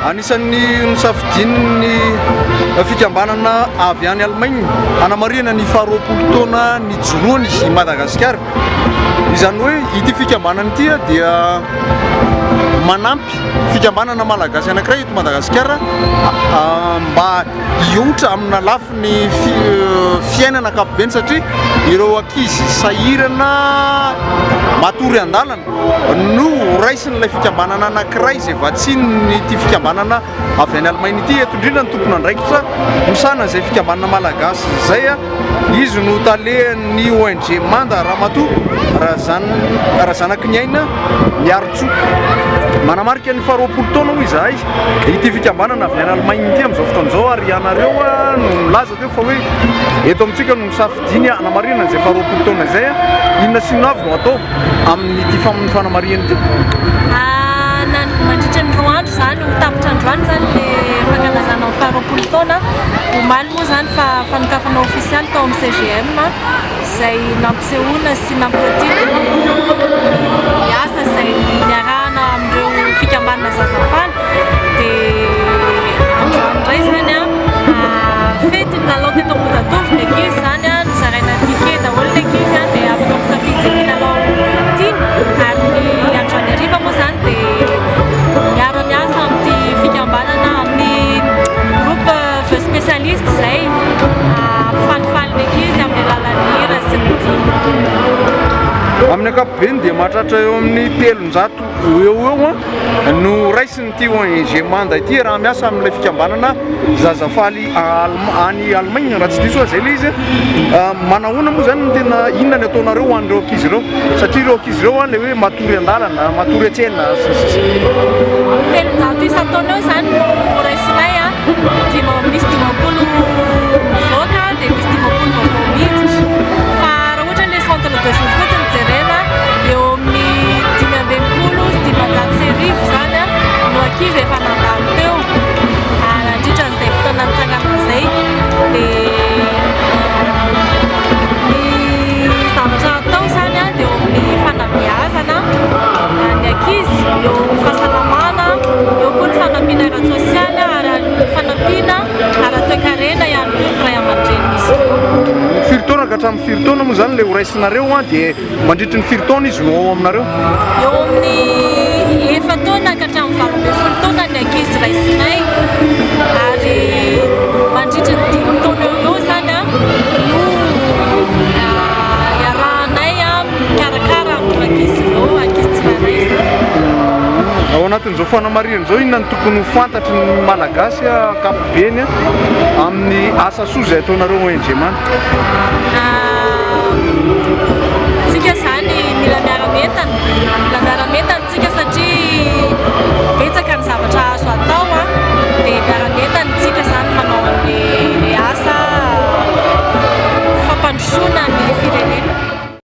anisan'ny nisafidin'ny fikambanana avy any Allemagne anamarina ny faharoapolo taona ny joroany i Madagasikara. Izany hoe ity fikambanana ity dia manampy fikambanana malagasy anankiray eto Madagasikara mba hiotra amina lafiny fiainana ankapobeny satria ireo ankizy sahirana matory an-dalana no raisin'ilay fikambanana anankiray izay vatsiny ity fikambanana avy any Allemagne ity eto indrindra ny tompona andraikitra misana izay fikambanana malagasy izay izy no talehan'ny ONG Manda Ramatoa Razanaky ny aina miarotsoa manamarika ny faharoapolo taona hoy izahay ity fikambanana avy any Allemagne ity amin'izao fotoan'izao ary ianareo no milaza teo fa hoe eto amintsika no misafidiny anamarina izay faharoapolo taona izay inona sy inona avy no atao amin'ity fanamarihana ity. Mandritra ny roa andro zany ho tapitra androany zany le fankalazana ny faharoapolo taona omaly moa zany fa fanokafana ofisialy tao amin'ny CGM izay nampisehoana sy nampirotiny ny asa izay niarahana amin'ireo fikambanana zazafany dia androany indray zany fety ny lalao teto Ambohijatovo ny ankizy zany nizaraina tike daholo ny ankizy dia afaka misafidy zay lalao tiany ary ny androany hariva moa zany dia miara-miasa amin'ity fikambanana amin'ny groupe spécialiste izay mifanifaly ny ankizy amin'ny alalan'ny hira sy ny amin'ny ankapobeny dia mahatratra eo amin'ny 300 eo no raisin'ity ONG Manda ity raha miasa amin'ilay fikambanana zazafaly any Allemagne raha tsy diso zay le izy manahona moa zany tena inona ny ataonareo ho an'ireo ankizy ireo satria ireo ankizy ireo le hoe matory an-dalana matory an-tsena 300 isan-taona eo zany no raisinay misy 10 voaka dia misy 10 vaovao miditra fa raha ohatra le centre de jour fotsiny jerena eo amin'ny 520 sy 500 zany no ankizy efa nandalo teo nandritra n'izay fotoana nitsanganana izay dia ny zavatra atao zany dia eo amin'ny fanabeazana ny ankizy eo fahasalamana eo koa ny fanampiana ara-tsosialy ary fanampiana ara-toekarena ihany koa ny ray aman-dreny misy firy taona ka hatramin'ny firy taona moa zany le ho raisinareo dia mandritry ny firy taona izy no ao aminareo eo amin'ny efa taona ka hatramin'ny 20 taona ny ankizy raisinay ary mandritry ny 10 taona eo zany no iarahanay mikarakara amin'ny ankizy ireo ankizy tsirairay ao anatin'izao fanamarihana izao inona ny tokony ho fantatry ny malagasy ankapobeny amin'ny asa soa izay ataonareo ONG Manda tsika zany mila